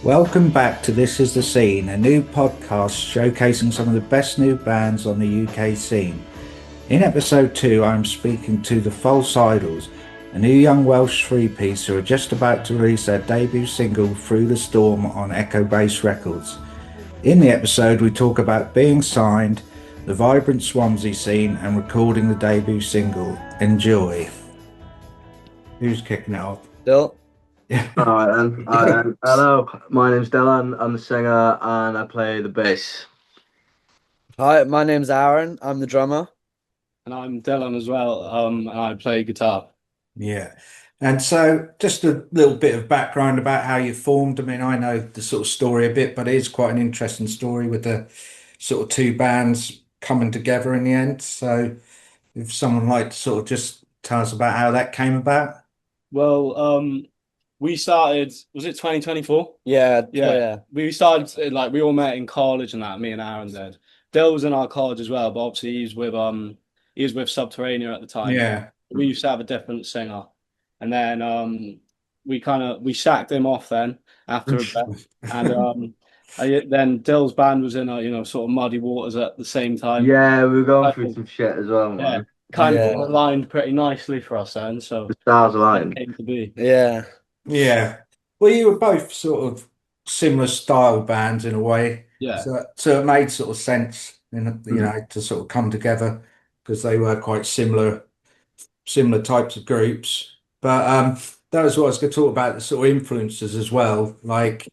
Welcome back to This Is the Scene, a new podcast showcasing some of the best new bands on the UK scene. In episode 2, I'm speaking to the False Idols, a new young Welsh three-piece who are just about to release their debut single Through the Storm on Echo Base Records. In the episode, we talk about being signed, the vibrant Swansea scene, and recording the debut single. Enjoy. Who's kicking it off? Dill. All right then. Hello, my name's Dylan. I'm the singer and I play the bass. Hi, my name's Aaron. I'm the drummer. And I'm Dylan as well, and I play guitar. Yeah. And so just a little bit of background about how you formed. I mean, I know the sort of story a bit, but it is quite an interesting story with the sort of two bands coming together in the end. So if someone like to sort of just tell us about how that came about. Well, we started, was it 2024? Yeah. We started, we all met in college and that, me and Aaron did. Dill was in our college as well, but obviously he was with Subterranea at the time. Yeah. We used to have a different singer. And then we sacked him off then after a bit. And then Dill's band was in sort of muddy waters at the same time. Yeah, we were going through some shit as well, man. Kind of aligned pretty nicely for us then. So the stars aligned. Came to be. Yeah. Yeah. Well, you were both sort of similar style bands in a way. Yeah. So it made sort of sense, to sort of come together because they were quite similar types of groups. But that was what I was going to talk about, the sort of influences as well. Like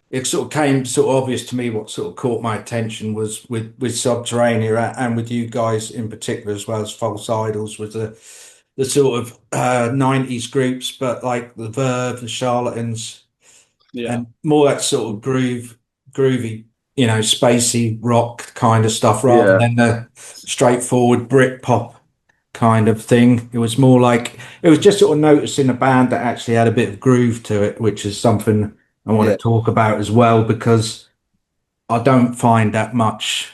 it sort of came sort of obvious to me what sort of caught my attention was with Subterranea and with you guys in particular, as well as False Idols, was the sort of 90s groups, but like the Verve, the Charlatans, and more that sort of groovy, spacey rock kind of stuff rather than the straightforward Britpop kind of thing. It was more like it was just sort of noticing a band that actually had a bit of groove to it, which is something I want to talk about as well, because I don't find that much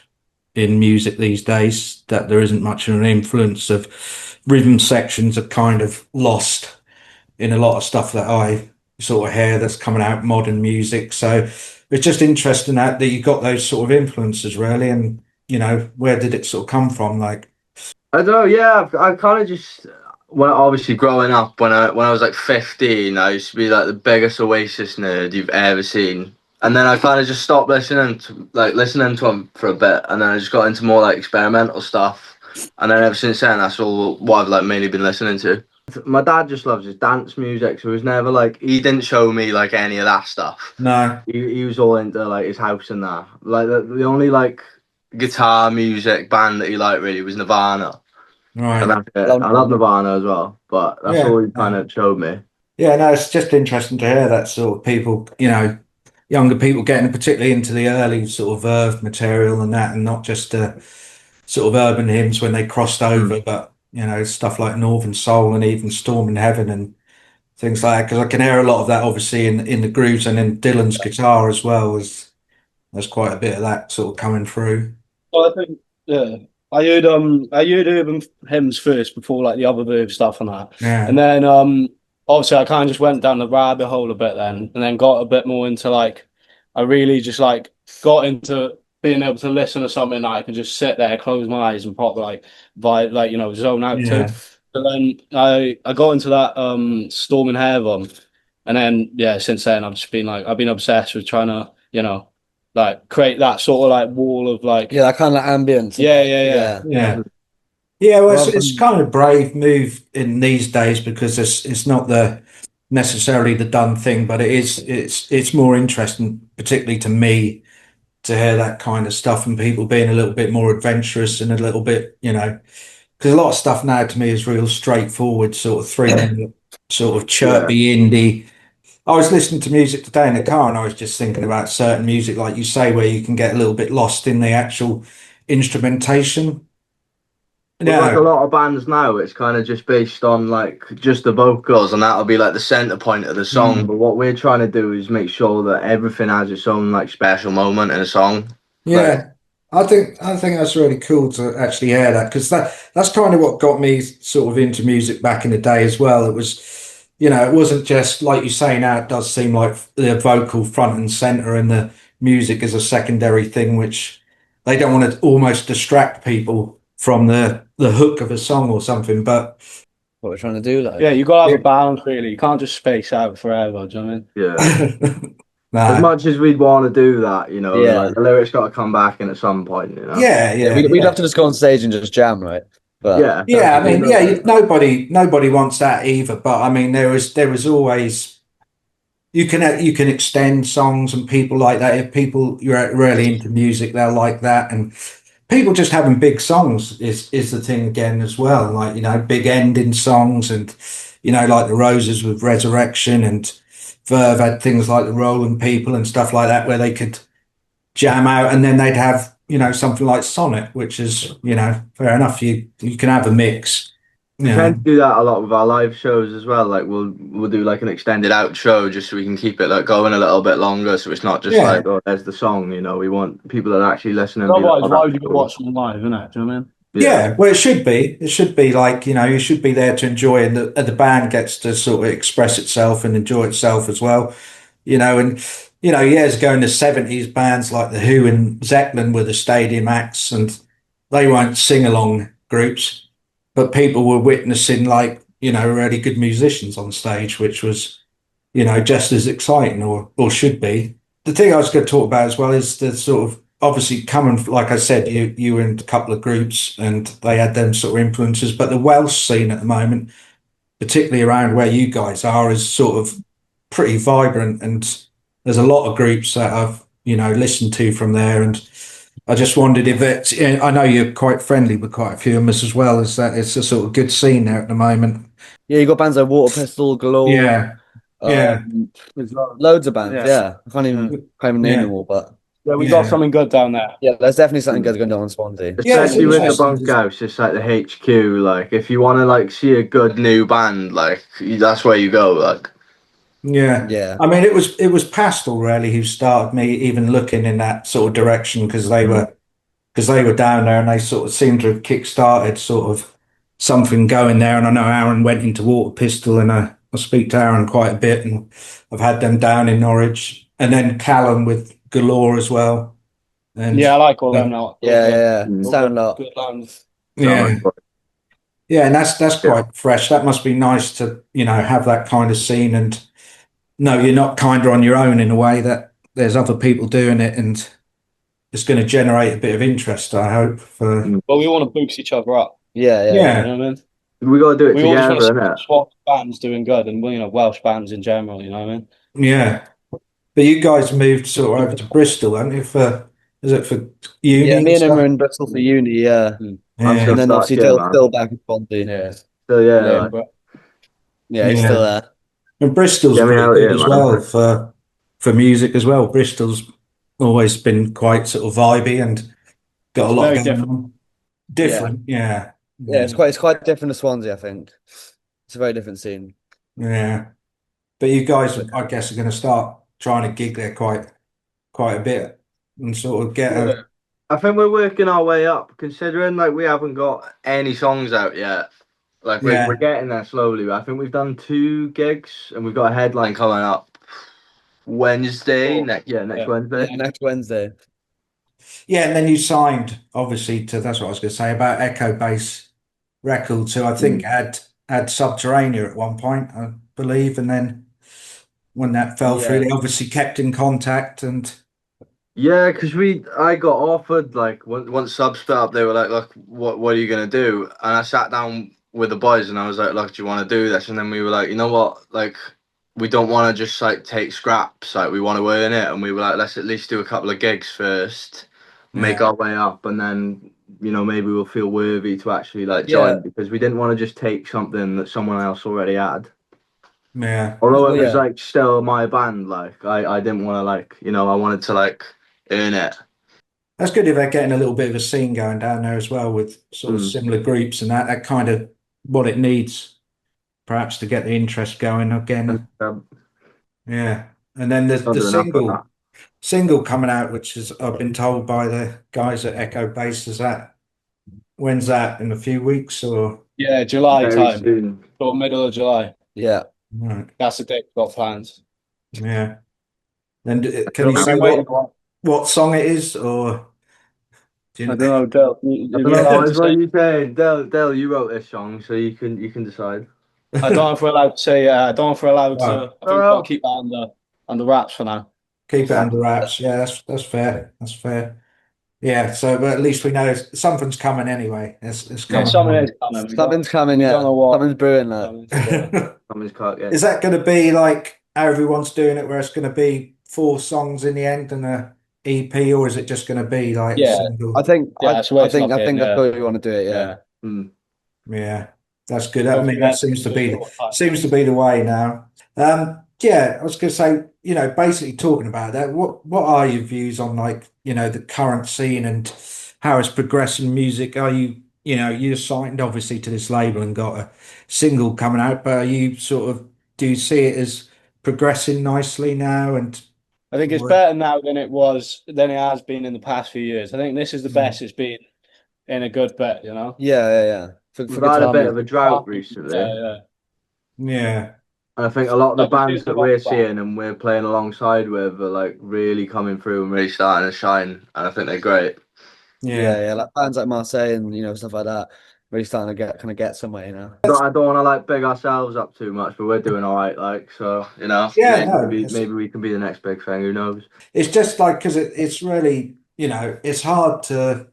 in music these days, that there isn't much of an influence of rhythm sections are kind of lost in a lot of stuff that I sort of hear that's coming out modern music. So it's just interesting that you got those sort of influences really, and where did it sort of come from? Like I don't know. Yeah, I kind of just obviously growing up when I was like 15, I used to be like the biggest Oasis nerd you've ever seen. And then I kind of just stopped listening to them for a bit, and then I just got into more like experimental stuff. And then ever since then, that's all what I've like mainly been listening to. My dad just loves his dance music, so he was never like, he didn't show me like any of that stuff. No, he was all into like his house and that. Like the only like guitar music band that he liked really was Nirvana. right. I love Nirvana as well, but that's all he kind of showed me. Yeah, no, it's just interesting to hear that sort of people, younger people getting particularly into the early sort of Verve material and that, and not just sort of urban hymns when they crossed over, but stuff like Northern Soul and even Storm in Heaven and things like that. Because I can hear a lot of that obviously in the grooves and in Dylan's guitar as well. There's quite a bit of that sort of coming through. Well, I think I heard urban hymns first before like the other Verve stuff and that. Yeah. And then obviously I kind of just went down the rabbit hole a bit then, and then got a bit more into like I really just like got into being able to listen to something that I can just sit there, close my eyes, and pop zone out to. So then I got into that Storm in Heaven, and then since then I've been obsessed with trying to like create that sort of like wall of like that kind of ambience. Yeah, well, it's kind of a brave move in these days because it's not necessarily the done thing, but it's more interesting, particularly to me, to hear that kind of stuff and people being a little bit more adventurous and a little bit, because a lot of stuff now to me is real straightforward, sort of 3-minute, sort of chirpy indie. I was listening to music today in the car and I was just thinking about certain music, like you say, where you can get a little bit lost in the actual instrumentation. Well, like a lot of bands now, it's kind of just based on like just the vocals, and that'll be like the center point of the song. But what we're trying to do is make sure that everything has its own like special moment in a song. Yeah, I think that's really cool to actually hear that, because that's kind of what got me sort of into music back in the day as well. It was it wasn't just like you say now, it does seem like the vocal front and center and the music is a secondary thing, which they don't want to almost distract people from the hook of a song or something. But What we're trying to do, like. Yeah, you got to have a balance, really. You can't just space out forever. Do you know what I mean? Yeah. As no, much as we'd want to do that, Yeah. like the lyrics got to come back in at some point. yeah, Yeah, yeah, we'd yeah. love to just go on stage and just jam, right? But Yeah, Yeah, I mean, yeah, definitely. nobody wants that either. But I mean, there is always you can extend songs and people like that. If people you're really into music, they'll like that. And people just having big songs is the thing again as well. Like big ending songs and like the Roses with Resurrection and Verve had things like the Rolling People and stuff like that where they could jam out and then they'd have something like Sonnet, which is fair enough. You can have a mix. We tend to do that a lot with our live shows as well. Like we'll do like an extended outro just so we can keep it like going a little bit longer. So it's not just Yeah. like, oh, there's the song. We want people that are actually listening to be like, Otherwise, oh, why that's would you go cool. watch them live, innit? Do you know what I mean? Yeah, well, it should be. It should be like, you should be there to enjoy, and the band gets to sort of express itself and enjoy itself as well. And years ago in the 70s, bands like The Who and Zeppelin were the stadium acts, and they weren't sing along groups, but people were witnessing like, really good musicians on stage, which was, just as exciting or should be. The thing I was going to talk about as well is the sort of obviously coming, like I said, you were in a couple of groups and they had them sort of influences, but the Welsh scene at the moment, particularly around where you guys are, is sort of pretty vibrant, and there's a lot of groups that I've listened to from there, and I just wondered if it's. I know you're quite friendly with quite a few of us as well. Is that it's a sort of good scene there at the moment? yeah, you got bands like Water Pistol, Galore, Yeah, yeah, loads of bands. Yeah. Yeah, I Yeah. can't even name them yeah, all, but Yeah, we got yeah, something good down there. yeah, there's definitely something good going on in Swansea. yeah. It's Especially with the interesting. bunkhouse, it's like the HQ. Like if you want to like see a good new band, like that's where you go. Like Yeah. Yeah, I mean, it was Pastel really who started me even looking in that sort of direction because they were down there and they sort of seemed to have kick-started sort of something going there. And I know Aaron went into Water Pistol, and I speak to Aaron quite a bit, and I've had them down in Norwich, and then Callum with Galore as well. And Yeah, I like all them uh, now. yeah, yeah. Mm. Sound lot. Good bands. yeah, yeah, and that's Yeah. quite fresh. That must be nice to have that kind of scene, and no, you're not kind of on your own in a way that there's other people doing it, and it's going to generate a bit of interest, I hope. For But we want to boost each other up. Yeah, yeah. You yeah, know what I mean? We got to do it We all just want together, to innit? swap bands doing good and, Welsh bands in general, you know what I mean? yeah. But you guys moved sort of over to Bristol, haven't you? For is it for Yeah, uni me and and him are stuff? in Bristol for uni, yeah. I'm Yeah, still And then stuck obviously here, Dale's man. still back in Swansea. Yeah. So yeah, Yeah, like, but Yeah, he's still yeah. there. And Bristol's get me pretty out good here, as man. well for music as well. Bristol's always been quite sort of vibey and got a it's lot very going different. on. Yeah. Different, yeah, Yeah, yeah, it's quite different to Swansea, I think. It's a very different scene. yeah. But you guys, I guess, are going to start trying to gig there quite a bit and sort of get a I think we're working our way up, considering like we haven't got any songs out yet. Like we're yeah, getting there slowly. I think we've done 2 gigs and we've got a headline coming up Wednesday. Cool. Next Yeah. Wednesday. Yeah, next Wednesday. yeah. And then you signed, obviously, to that's what I was going to say about Echo Base Records, who I think Mm. had Subterranea at one point, I believe, and then when that fell through, Yeah. they obviously kept in contact and Yeah, because I got offered like once Sub split up, they were like, "Look, what are you gonna do?" And I sat down with the boys and I was like, "Look, do you want to do this?" And then we were like, "You know what? Like, we don't want to just like take scraps. Like, we want to earn it." And we were like, "Let's at least do a couple of gigs first, make yeah, our way up, and then maybe we'll feel worthy to actually like Yeah. join because we didn't want to just take something that someone else already had." yeah. Although Well, it was yeah. like still my band, like I didn't want to like I wanted to like earn it. That's good if they're getting a little bit of a scene going down there as well with sort of Mm. similar groups and that kind of what it needs perhaps to get the interest going And again. Yeah. And then not the doing enough of that. single coming out, which is I've been told by the guys at Echo Base, is that when's that in a few weeks or Yeah, July Very time. soon. Or middle of July. Yeah. Right. That's the date we've got plans. Yeah. And can you I We've say been waiting. what song it is, or do I you don't know, Del. Have don't you know allowed what to is what say? you saying. Dale, you wrote this song, so you can decide. I don't know if we're allowed to say. I don't know if we're allowed Right. to. I think we've got to Oh, keep that under wraps for now. Keep it under wraps? Yeah, that's fair. That's fair. Yeah. So, but at least we know something's coming anyway. It's Yeah, coming something along. is coming. Something's coming, We don't yeah. know what. Something's brewing, like. Yeah. someone's caught Is it. that going to be like how everyone's doing it, where it's going to be 4 songs in the end and a EP, or is it just going to be like a Yeah. I single? think Yeah, I that's the way I it's think I looking. think that's Yeah. the way we want to do it, yeah. Yeah. Hmm. Yeah, that's good. I mean, Hopefully that that in a short time. seems to be the way now. Yeah, I was going to say, basically talking about that. What are your views on like, the current scene and how it's progressing music? Are you, you're signed obviously to this label and got a single coming out, but are you sort of do you see it as progressing nicely now? And I think it's better now than it has been in the past few years. I think this is the best it's been in a good bit, you know? Yeah. For We've good had a bit harmony. of a drought recently, and Yeah. yeah, I think a lot of the Like the bands season that of we're back. seeing and we're playing alongside with are like really coming through and really starting to shine, and I think they're great. yeah. Yeah, like bands like Marseille and stuff like that. Really starting to get somewhere. I don't want to like big ourselves up too much, but we're doing all right. Like so, Yeah, no, maybe we can be the next big thing. Who knows? it's just like because it's really, it's hard to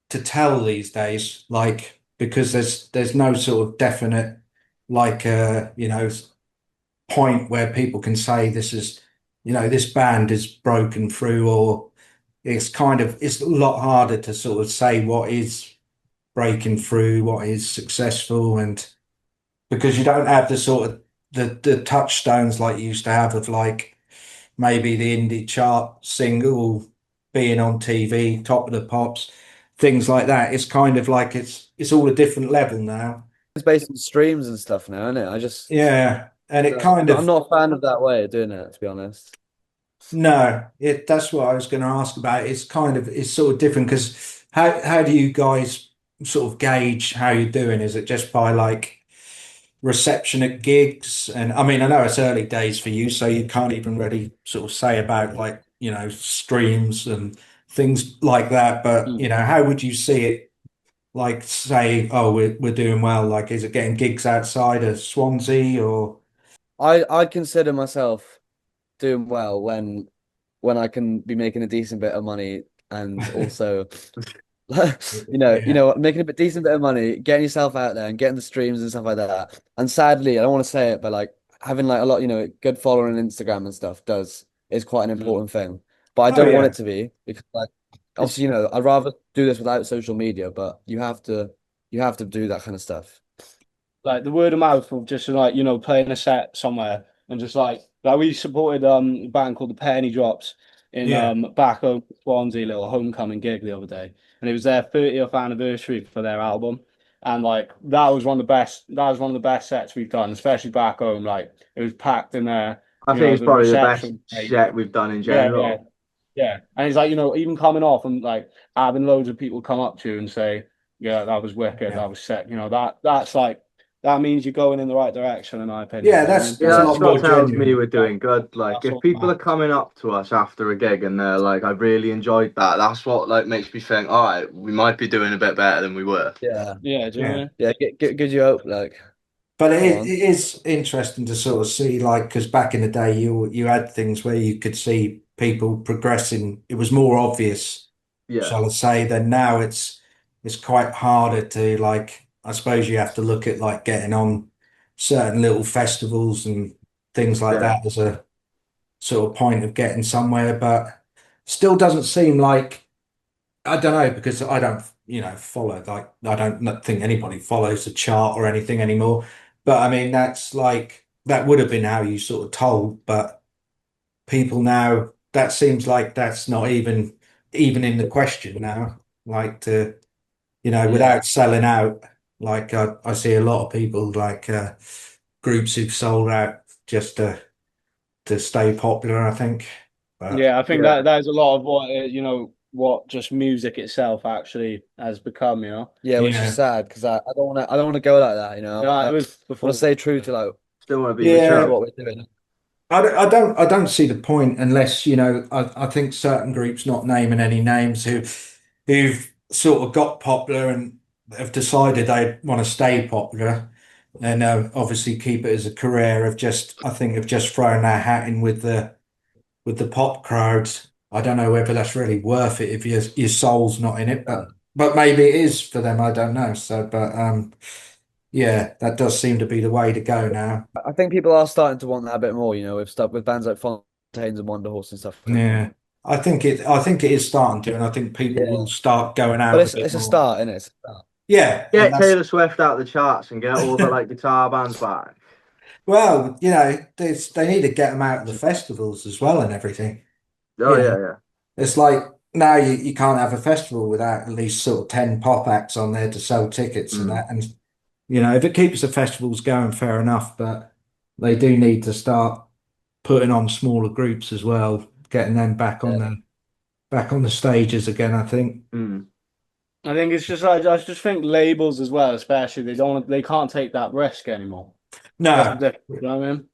tell these days, like because there's no sort of definite like point where people can say this is, this band is broken through, or it's a lot harder to sort of say what is breaking through, what is successful, and because you don't have the sort of the touchstones like you used to have of like maybe the indie chart single being on TV, top of the pops, things like that. It's kind of like it's all a different level now. It's based on streams and stuff now, isn't it? Yeah, and it kind I'm of not a fan of that way of doing it, to be honest. no, that's what I was going to ask about. It's sort of different because how do you guys sort of gauge how you're doing? Is it just by like reception at gigs? And I mean, I know it's early days for you, so you can't even really sort of say about like, streams and things like that. But, Mm. how would you see it? Like say, oh, we're doing well. Like, is it getting gigs outside of Swansea or I consider myself doing well when I can be making a decent bit of money and also yeah, making a decent bit of money, getting yourself out there and getting the streams and stuff like that. And sadly, I don't want to say it, but like having like a lot, good following on Instagram and stuff is quite an Mm. important thing. But I oh don't want it yeah, to be because like It's obviously, I'd rather do this without social media, but you have to do that kind of stuff. like the word of mouth of just like playing a set somewhere and just like we supported a band called the Penny Drops in yeah, back home Swansea, little homecoming gig the other day, and it was their 30th anniversary for their album, and like that was one of the best sets we've done, especially back home. Like it was packed in there, I think it's the probably the best reception. set we've done in Yeah. general. Yeah, and it's like even coming off and like having loads of people come up to you and say, "Yeah, that was wicked, yeah. that was sick." That's like that means you're going in the right direction, in my opinion. Yeah, You know what I that's mean? that's Yeah, a that's lot what more tells me genuine. we're doing good. Like, That's if all people are that coming up to us after a gig and they're like, "I really enjoyed that," that's what like makes me think, all right, we might be doing a bit better than we were. Yeah. Yeah, do you know what I Yeah. mean? Yeah, gives you hope, like, But go it on. is interesting to sort of see, like, because back in the day, you had things where you could see people progressing. It was more obvious, Yeah, shall I say, than now. It's quite harder to like. I suppose you have to look at like getting on certain little festivals and things like yeah. that as a sort of point of getting somewhere. But still doesn't seem like I don't know because I don't, follow like I don't not think anybody follows the chart or anything anymore. But I mean, that's like that would have been how you sort of told, but people now that seems like that's not even in the question now. Like to, Yeah. without selling out, like I see a lot of people like groups who've sold out just to stay popular, I think. But Yeah, I think Yeah, that is a lot of what what just music itself actually has become. Yeah, which is yeah, sad because I don't want to go like that. Yeah, I it was want to before. stay true to like Still want to be Yeah, That's mature. what we're doing. I don't see the point unless, I think certain groups, not naming any names, who've sort of got popular and have decided they want to stay popular and obviously keep it as a career, I think have just thrown their hat in with the pop crowds. I don't know whether that's really worth it if your soul's not in it, Yeah. but maybe it is for them. I don't know. So, but yeah, that does seem to be the way to go now. I think people are starting to want that a bit more, with stuff with bands like Fontaines and Wonderhorse and stuff. Yeah, I think it is starting to, and I think people will Yeah. start going But out a bit it's a more. start, isn't it? It's a start. Yeah, and Get that's Taylor Swift out the charts and get all the like guitar bands back. well, they need to get them out of the festivals as well and everything. Oh You know, yeah, yeah. it's like now you can't have a festival without at least sort of 10 pop acts on there to sell tickets and Mm. that. And if it keeps the festivals going, fair enough, but they do need to start putting on smaller groups as well, getting them Yeah. back on the stages again, I think. Mm. I think it's just like I just think labels as well, especially they can't take that risk anymore. That's the No, difference. You know what I mean?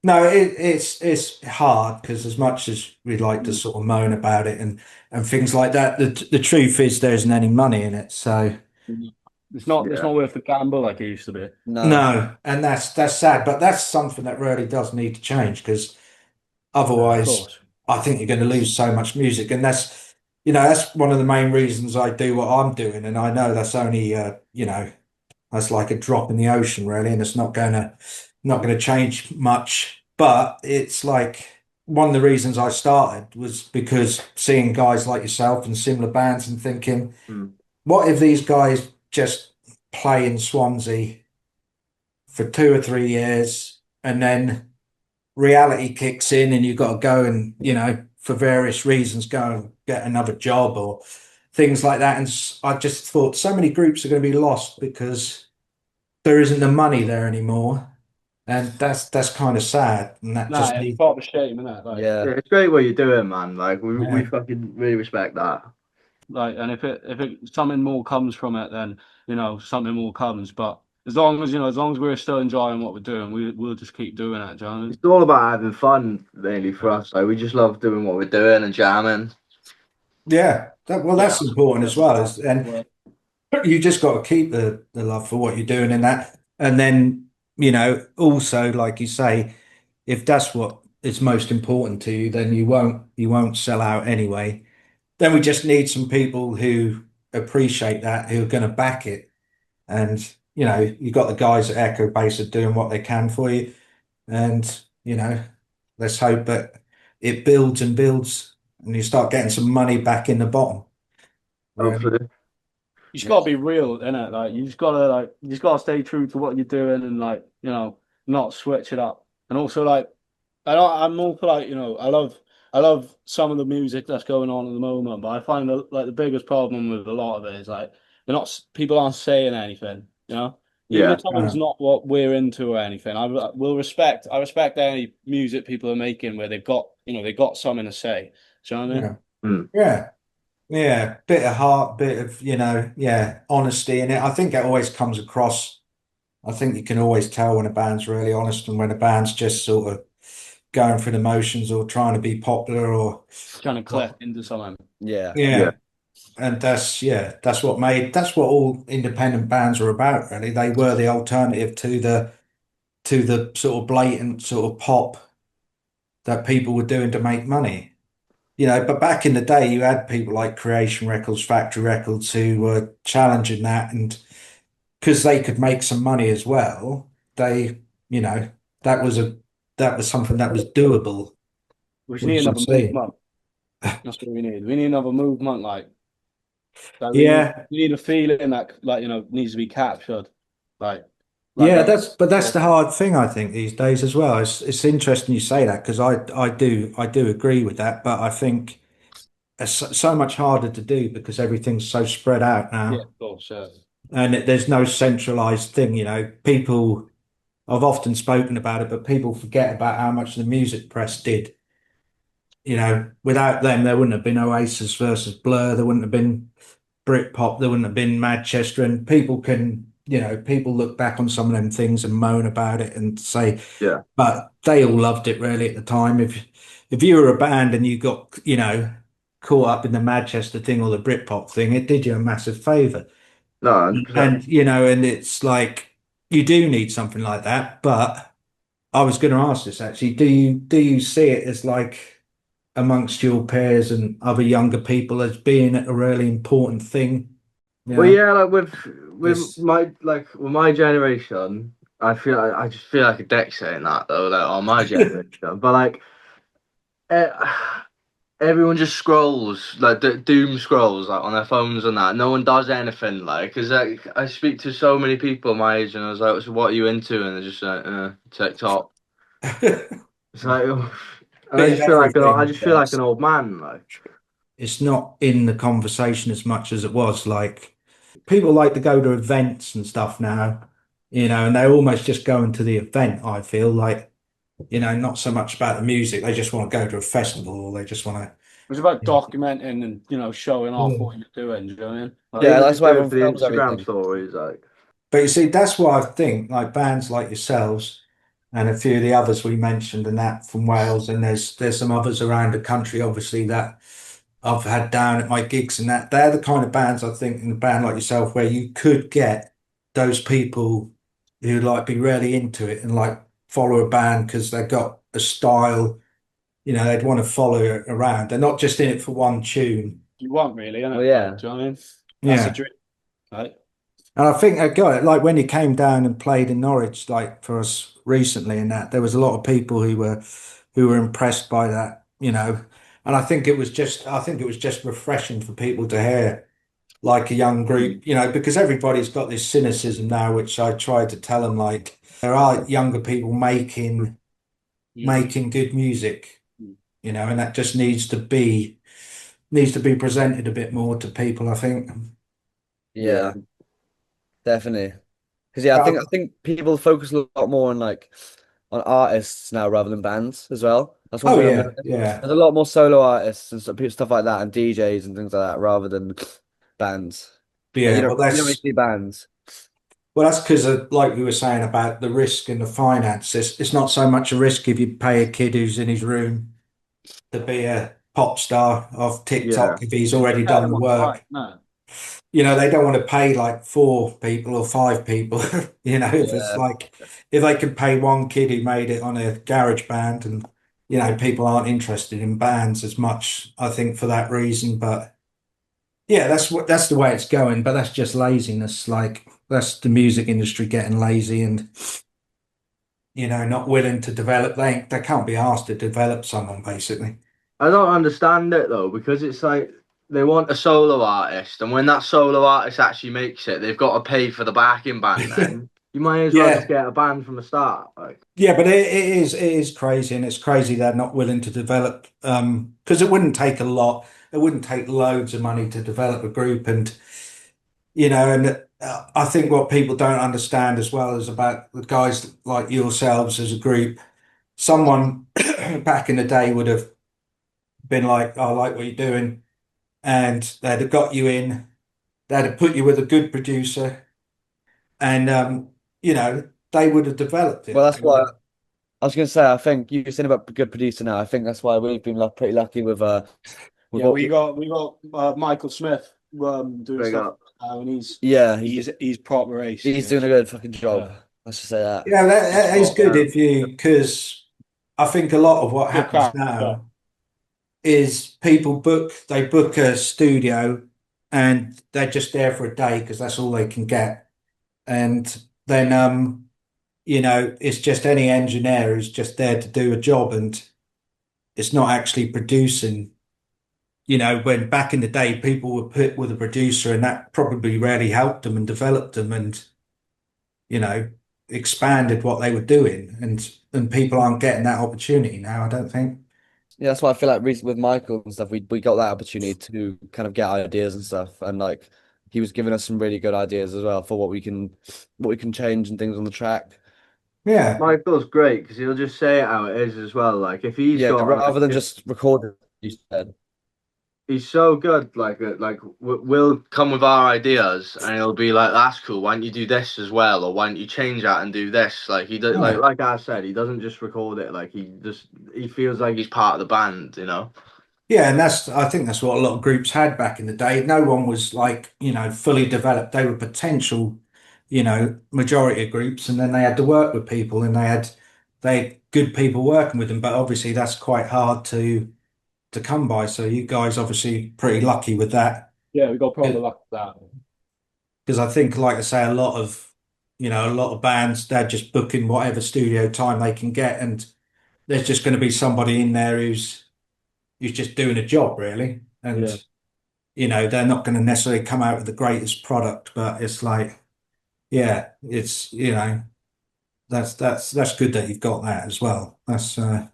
no, it's hard because as much as we'd like to Mm. sort of moan about it and things like that, the truth is there isn't any money in it. So It's Yeah. not worth the gamble like it used to be. No. no, and that's sad, but that's something that really does need to change because Of otherwise, course. I think you're going to lose so much music, and that's one of the main reasons I do what I'm doing, and I know that's only that's like a drop in the ocean, really, and it's not gonna change much. But it's like one of the reasons I started was because seeing guys like yourself and similar bands and thinking, Mm. what if these guys just play in Swansea for 2 or 3 years and then reality kicks in and you've got to go and, for various reasons, go and get another job or things like that. And I just thought so many groups are going to be lost because there isn't the money there anymore. And that's kind of sad. And that Nah, just it's needs, proper shame, isn't it? Yeah, Yeah. it's great what you're doing, man. Like we yeah, fucking really respect that. And if something more comes from it, then something more comes. But as long as we're still enjoying what we're doing, we'll just keep doing it. Do you know what I mean? It's all about having fun, really, for us. Like we just love doing what we're doing and jamming. yeah. Yeah. That's important as well. And Well, you just got to keep the love for what you're doing in that. And then, also, like you say, if that's what is most important to you, then you won't sell out anyway. Then we just need some people who appreciate that, who are going to back it. And, you've got the guys at Echo Base are doing what they can for you. And, let's hope that it builds and builds and you start getting some money back in the bottom. Really. Hopefully. you just gotta be real, innit? Like you just gotta stay true to what you're doing and not switch it up. And also I'm more for I love some of the music that's going on at the moment, but I find that like the biggest problem with a lot of it is like people aren't saying anything, you know? Even Yeah. if something's not what we're into or anything, I respect any music people are making where they've got something to say. Do you know what I mean? Yeah. Mm. Yeah. Yeah. Bit of heart, bit of, yeah, honesty in it. I think it always comes across. I think you can always tell when a band's really honest and when a band's just sort of going through the motions or trying to be popular or Trying to what. click into something. Yeah. Yeah. Yeah. And that's what all independent bands are about, really. They were the alternative to the sort of blatant sort of pop that people were doing to make money. But back in the day, you had people like Creation Records, Factory Records who were challenging that, and because they could make some money as well, they, you know, that was a that was something that was doable We just with need some another scene. movement. That's what we need. We need another movement like Yeah, we need a feeling that needs to be captured. Like like yeah, that. that's the hard thing I think these days as well. It's interesting you say that because I do agree with that, but I think it's so much harder to do because everything's so spread out Yeah, now, of course, yeah. and there's no centralized thing. People I've often spoken about it, but people forget about how much the music press did. Without them, there wouldn't have been Oasis versus Blur. There wouldn't have been Britpop. There wouldn't have been Madchester. And people can people look back on some of them things and moan about it and say, Yeah. but they all loved it really at the time. If you were a band and you got, caught up in the Madchester thing or the Britpop thing, it did you a massive favor. No, 100%. And it's like you do need something like that. But I was going to ask this actually, do you see it as like amongst your peers and other younger people as being a really important thing? Well, Yeah. yeah, like with It's my generation, I just feel like a dick saying that though, like on my generation. But like, eh, everyone just scrolls like doom scrolls like on their phones and that. No one does anything like because like I speak to so many people my age and I was like, so what are you into? And they're just like, TikTok. a It's like, and bit of I everything, just feel but like an old man. Like, it's not in the conversation as much as it was. Like people like to go to events and stuff now, and they're almost just going to the event, I feel like, not so much about the music. They just want to go to a festival or they just want It's about documenting and showing off to. what you're doing. Do you know what I mean? they Yeah, even that's just why do it everyone for the films Instagram everything. stories. Like, But you see, that's why I think like bands like yourselves and a few of the others we mentioned and that from Wales, and there's some others around the country, obviously, that I've had down at my gigs and that they're the kind of bands I think in a band like yourself where you could get those people who like be really into it and like follow a band because they've got a style, they'd want to follow it around. They're not just in it for one tune. You want really, Well, innit? Like, yeah. do you know what I mean? That's a Yeah. dream, right? And I think I got it. Like when he came down and played in Norwich, like for us recently, and that there was a lot of people who were impressed by that. And I think it was just refreshing for people to hear, like a young mm, group, because everybody's got this cynicism now, which I try to tell them, like there are younger people making Mm. making good music, and that just needs to be presented a bit more to people, I think. yeah, Yeah, definitely. Because yeah, I think people focus a lot more on on artists now rather than bands as well. That's one Oh thing I've yeah, noticed. yeah. There's a lot more solo artists and stuff like that, and DJs and things like that, rather than bands. Like Yeah, well, you don't really see bands. that's because of, like we were saying about the risk and the finance. It's not so much a risk if you pay a kid who's in his room to be a pop star of yeah. TikTok if he's already Tell done them the what you like, work. no. They don't want to pay like four people or five people. If it's Yeah, like if they could pay one kid who made it on a garage band, and people aren't interested in bands as much, I think, for that reason. But yeah, that's the way it's going. But that's just laziness. Like that's the music industry getting lazy and not willing to develop. They can't be asked to develop someone basically. I don't understand it though because it's like they want a solo artist, and when that solo artist actually makes it, they've got to pay for the backing band. Then you might as well just Yeah, get a band from the start. Like, yeah, but it is crazy, and it's crazy they're not willing to develop. Because it wouldn't take a lot. It wouldn't take loads of money to develop a group, and I think what people don't understand as well is about the guys like yourselves as a group. Someone back in the day would have been like, "I like what you're doing," and they'd have got you in. They'd have put you with a good producer, and they would have developed well, it. that's why I was gonna say. I think you're saying about good producer now. I think that's why we've been pretty lucky with Yeah, what. we got Michael Smith doing big stuff up. now, and Yeah, he's proper ace. he's doing a good fucking job. Yeah, Let's just say that. Yeah, he's that is got good if because I think a lot of what good happens character. now is they book a studio and they're just there for a day because that's all they can get. And then, it's just any engineer who's just there to do a job and it's not actually producing. When back in the day, people were put with a producer and that probably really helped them and developed them and, you know, expanded what they were doing. And people aren't getting that opportunity now, I don't think. Yeah, that's why I feel like with Michael and stuff, we got that opportunity to kind of get ideas and stuff, and he was giving us some really good ideas as well for what we can change and things on the track. Yeah. Michael's great because he'll just say it how it is as well. Like if he's Yeah, got rather than if just record it, you said. he's so good. We'll come with our ideas, and he'll be like, "That's cool. Why don't you do this as well, or why don't you change that and do this?" Like he does. Yeah. Like I said, he doesn't just record it. Like he feels like he's part of the band. Yeah, and I think that's what a lot of groups had back in the day. No one was like, fully developed. They were potential, majority of groups, and then they had to work with people and they had good people working with them. But obviously that's quite hard to come by. So you guys obviously pretty lucky with that. Yeah, we got proper luck with that. Because I think, like I say, a lot of bands, they're just booking whatever studio time they can get, and there's just going to be somebody in there who's just doing a job really. And Yeah. they're not going to necessarily come out with the greatest product, but it's like, yeah, it's that's good that you've got that as well. That's going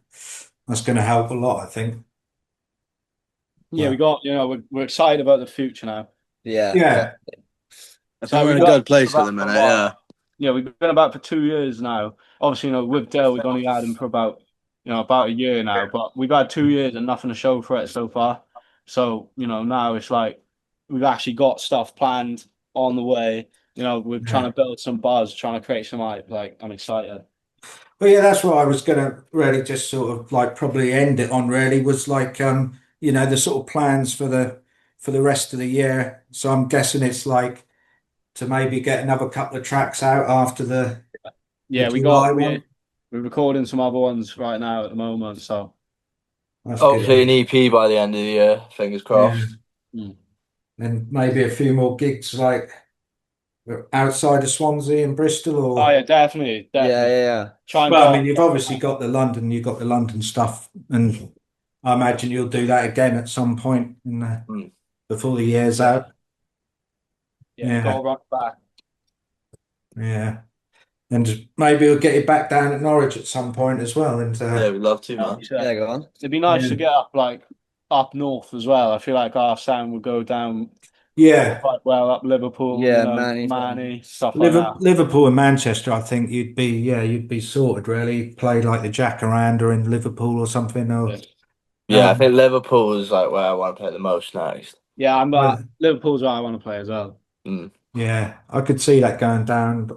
to help a lot, I think. Yeah, we But got, we're excited about the future now. Yeah, yeah, I So think we're in we've a got good place at the about for a minute. while. Yeah. Yeah, we've been about for 2 years now. Obviously, with Dale, we've only had him for about a year now, but we've had 2 years and nothing to show for it so far. So, now it's like we've actually got stuff planned on the way. We're trying yeah. to build some buzz, trying to create some hype. Like, I'm excited. Well, yeah, that's what I was going to really just sort of like probably end it on. Really was like, the sort of plans for the rest of the year. So I'm guessing it's like to maybe get another couple of tracks out after the Yeah, July one. we're recording some other ones right now at the moment. So, That's Hopefully good. an EP by the end of the year. Fingers Yeah, crossed. mm. and maybe a few more gigs like outside of Swansea and Bristol, Oh or yeah, definitely, yeah, definitely. yeah. Try and well, I get mean, you've got the London stuff, and I imagine you'll do that again at some point Mm. before the year's yeah, out. yeah, got Yeah, to run back. yeah, and maybe we'll get you back down at Norwich at some point as well. And Yeah, we'd love to, That'd man. be sick. Yeah, go on. It'd be nice yeah, to get up north as well. I feel like our sound would go down yeah, quite well up Liverpool, Yeah, Manny. Manny, stuff like that. Liverpool and Manchester. I think you'd be sorted really. Play like the Jacaranda in Liverpool or something, or Yeah, Yeah, I um, think Liverpool is like where I want to play the most next. yeah, I'm well, Liverpool's where I want to play as well. Mm. yeah, I could see that going down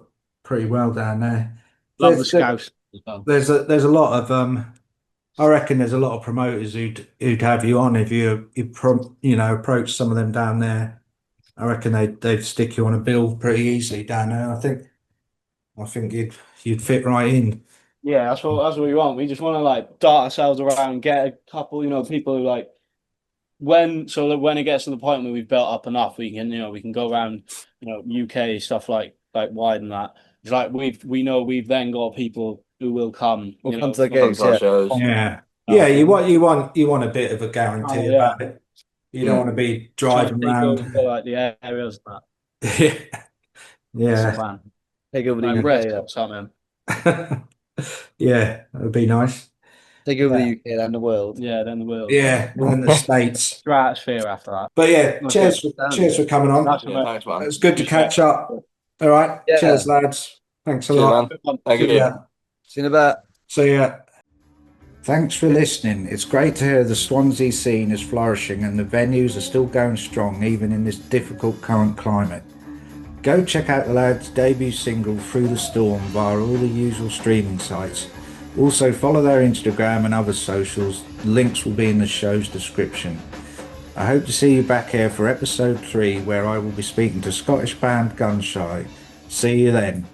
pretty well down there. Love the There's there, Scouse as well. there's a lot of I reckon there's a lot of promoters who'd have you on if approach some of them down there. I reckon they'd stick you on a bill pretty easily down there. I think you'd fit right in. Yeah, that's what we want. We just want to dart ourselves around, get a couple, people who so that when it gets to the point where we've built up enough, we can go around, UK stuff like wide and that. It's like we know we've then got people who will come, We'll come to the Come gigs, to our yeah. shows. Yeah, yeah. You want a bit of a Oh guarantee yeah, about it. You don't Mm. want to be trying to driving take around. over the areas and that. That's the Yeah, plan. Take over the Like UK, Bristol yeah. or something. yeah, that would be nice. Take over the Yeah, UK and the world. Yeah, then the world. yeah, and then the States. Stratosphere after that. But yeah, Okay. cheers for coming on. That's Yeah, thanks, man. It's good to catch up. All right, Yeah. cheers, lads. Thanks a Cheers, lot. man. Thank See you. ya. See you in a bit. See ya. Thanks for listening. It's great to hear the Swansea scene is flourishing and the venues are still going strong even in this difficult current climate. Go check out the lads' debut single Through the Storm via all the usual streaming sites. Also follow their Instagram and other socials. Links will be in the show's description. I hope to see you back here for episode 3 where I will be speaking to Scottish band Gunshy. See you then.